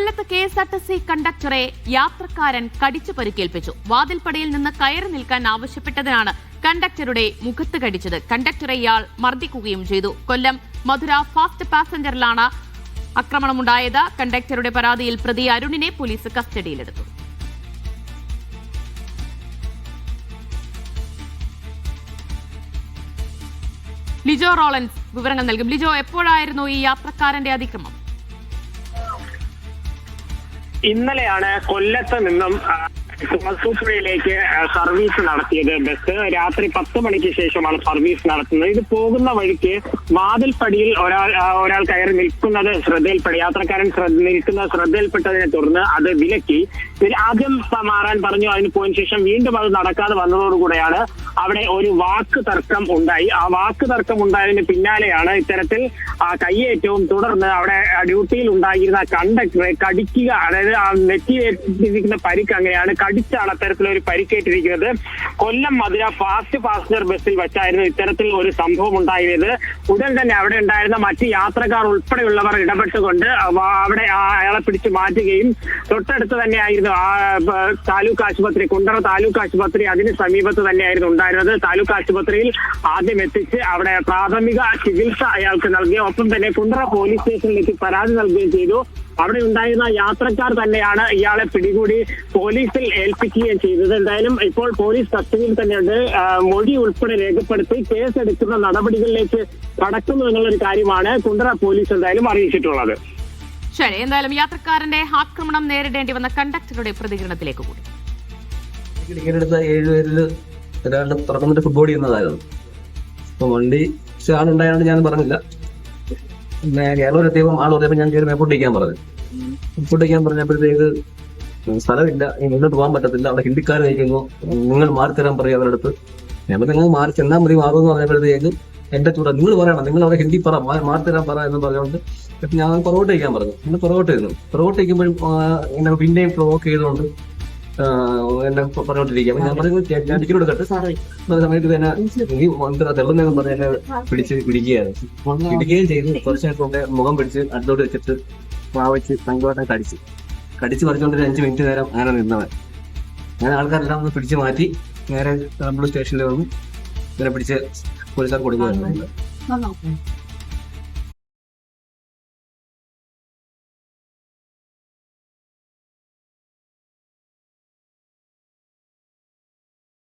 കൊല്ലത്ത് KSRTC കണ്ടക്ടറെ യാത്രക്കാരൻ കടിച്ചു പരിക്കേൽപ്പിച്ചു. വാതിൽപ്പടിയിൽ നിന്ന് കയറി നിൽക്കാൻ ആവശ്യപ്പെട്ടതിനാണ് കണ്ടക്ടറുടെ മുഖത്ത് കടിച്ചത്. കണ്ടക്ടറെ ഇയാൾ മർദ്ദിക്കുകയും ചെയ്തു. കൊല്ലം മധുര ഫാസ്റ്റ് പാസഞ്ചറിലാണ് ആക്രമണമുണ്ടായത്. കണ്ടക്ടറുടെ പരാതിയിൽ പ്രതി അരുണിനെ പോലീസ് കസ്റ്റഡിയിലെടുത്തു. ലിജോ റോളൻസ് വിവരങ്ങൾ നൽകും. ലിജോ, എപ്പോഴായിരുന്നു ഈ യാത്രക്കാരന്റെ അതിക്രമം? ഇന്നലെയാണ് കൊല്ലത്ത് നിന്നും കോഴിക്കോടിലേക്ക് സർവീസ് നടത്തിയത്. ബസ് രാത്രി 10 മണിക്ക് ശേഷമാണ് സർവീസ് നടത്തുന്നത്. ഇത് പോകുന്ന വഴിക്ക് വാതിൽപ്പടിയിൽ ഒരാൾ കയറി നിൽക്കുന്നത് യാത്രക്കാരൻ നിൽക്കുന്നത് ശ്രദ്ധയിൽപ്പെട്ടതിനെ തുടർന്ന് അത് വിലക്കി. ആദ്യം മാറാൻ പറഞ്ഞു. അതിന് പോയതിനു ശേഷം വീണ്ടും അത് നടക്കാതെ വന്നതോടുകൂടെയാണ് അവിടെ ഒരു വാക്ക് തർക്കം ഉണ്ടായി. ആ വാക്ക് തർക്കം ഉണ്ടായതിന് പിന്നാലെയാണ് ഇത്തരത്തിൽ കയ്യേറ്റവും തുടർന്ന് അവിടെ ഡ്യൂട്ടിയിൽ ഉണ്ടായിരുന്ന കണ്ടക്ടറെ കടിക്കുക, അതായത് ആ നെറ്റിയേറ്റിരിക്കുന്ന പരിക്ക് അങ്ങനെയാണ്, കടിച്ചാണ് അത്തരത്തിലൊരു പരിക്കേറ്റിരിക്കുന്നത്. കൊല്ലം മധുര ഫാസ്റ്റ് പാസഞ്ചർ ബസ്സിൽ വെച്ചായിരുന്നു ഇത്തരത്തിൽ ഒരു സംഭവം ഉണ്ടായത്. ഉടൻ തന്നെ അവിടെ ഉണ്ടായിരുന്ന മറ്റ് യാത്രക്കാർ ഉൾപ്പെടെയുള്ളവർ ഇടപെട്ടുകൊണ്ട് അവിടെ അയാളെ പിടിച്ചു മാറ്റുകയും തൊട്ടടുത്ത് തന്നെയായിരുന്നു താലൂക്ക് ആശുപത്രി, കുണ്ടറ താലൂക്ക് ആശുപത്രി, അതിന് സമീപത്ത് തന്നെയായിരുന്നു ഉണ്ടായിരുന്നത്. താലൂക്ക് ആശുപത്രിയിൽ ആദ്യം എത്തിച്ച് അവിടെ പ്രാഥമിക ചികിത്സ അയാൾക്ക് നൽകുകയും ഒപ്പം തന്നെ കുണ്ടറ പോലീസ് സ്റ്റേഷനിലേക്ക് പരാതി നൽകുകയും ചെയ്തു. അവിടെ ഉണ്ടായിരുന്ന യാത്രക്കാർ തന്നെയാണ് ഇയാളെ പിടികൂടി പോലീസിൽ ഏൽപ്പിക്കുകയും ചെയ്തത്. എന്തായാലും ഇപ്പോൾ പോലീസ് കസ്റ്റഡിയിൽ തന്നെയുണ്ട്. മൊഴി ഉൾപ്പെടെ രേഖപ്പെടുത്തി കേസെടുക്കുന്ന നടപടികളിലേക്ക് കടക്കുന്നു എന്നുള്ളൊരു കാര്യമാണ് കുണ്ടറ പോലീസ് എന്തായാലും അറിയിച്ചിട്ടുള്ളത്. ശരി, എന്തായാലും യാത്രക്കാരന്റെ ആക്രമണം നേരിടേണ്ടി വന്ന കണ്ടക്ടറുടെ പ്രതികരണത്തിലേക്ക് കൂടി. ടിക്കറ്റെടുത്ത 7 പേരിൽ ഒരാളുടെ തുറന്നിട്ട് ഫുട്ബോൾ ചെയ്യുന്നതായിരുന്നു. അപ്പൊ വണ്ടി ആളുണ്ടായതുകൊണ്ട് ഞാൻ പറഞ്ഞില്ല. പിന്നെ കേരളത്തിലെത്തിയപ്പോൾ ആൾ പറഞ്ഞപ്പോൾ ഞാൻ കയറി മേപ്പോട്ടിരിക്കാൻ പറഞ്ഞു. മേപ്പോട്ടിരിക്കാൻ പറഞ്ഞപ്പോഴത്തേക്ക് സ്ഥലമില്ല, മുന്നോട്ട് പോകാൻ പറ്റത്തില്ല, അവിടെ ഹിന്ദിക്കാർ കഴിക്കുന്നു, നിങ്ങൾ മാറി തരാൻ പറയും അവരുടെ അടുത്ത്. ഞാൻ നിങ്ങൾ മാറി ചെന്നാൽ മതി മാറുമെന്ന് പറഞ്ഞപ്പോഴത്തേക്ക് എന്റെ ചൂടാ, നിങ്ങൾ പറയണം, നിങ്ങൾ അവിടെ ഹിന്ദി പറ, മാറി തരാൻ പറ എന്ന് പറഞ്ഞുകൊണ്ട് ഞാൻ പുറകോട്ട് കഴിക്കാൻ പറഞ്ഞു. പിന്നെ പുറകോട്ട് ഇരുന്നു. പുറകോട്ട് കഴിക്കുമ്പോഴും എന്നെ പിന്നെയും പ്രൊവോക്ക് ചെയ്തുകൊണ്ട് എന്നെ പറഞ്ഞോണ്ടിരിക്കുക. ഞാൻ പറഞ്ഞു ഞാൻ ടിക്കറ്റ് കൊടുക്കട്ടെ സമയത്ത് തന്നെ നീ തെള്ളുന്നതെന്ന് പറഞ്ഞ് എന്നെ പിടിക്കുകയും ചെയ്തു. കുറച്ച് നേരത്തെ മുഖം പിടിച്ച് അടുത്തോട്ട് വെച്ചിട്ട് വാവച്ച് ഭയങ്കരമായിട്ട് കടിച്ച് പറിച്ചുകൊണ്ട് 5 മിനിറ്റ് നേരം അങ്ങനെ നിന്നവൻ. അങ്ങനെ ആൾക്കാരെല്ലാം ഒന്ന് പിടിച്ച് മാറ്റി നേരെ നമ്മൾ സ്റ്റേഷനിൽ വന്ന് ഇവരെ പിടിച്ച് പോലീസുകാർ കൊടുക്കുകയായിരുന്നു.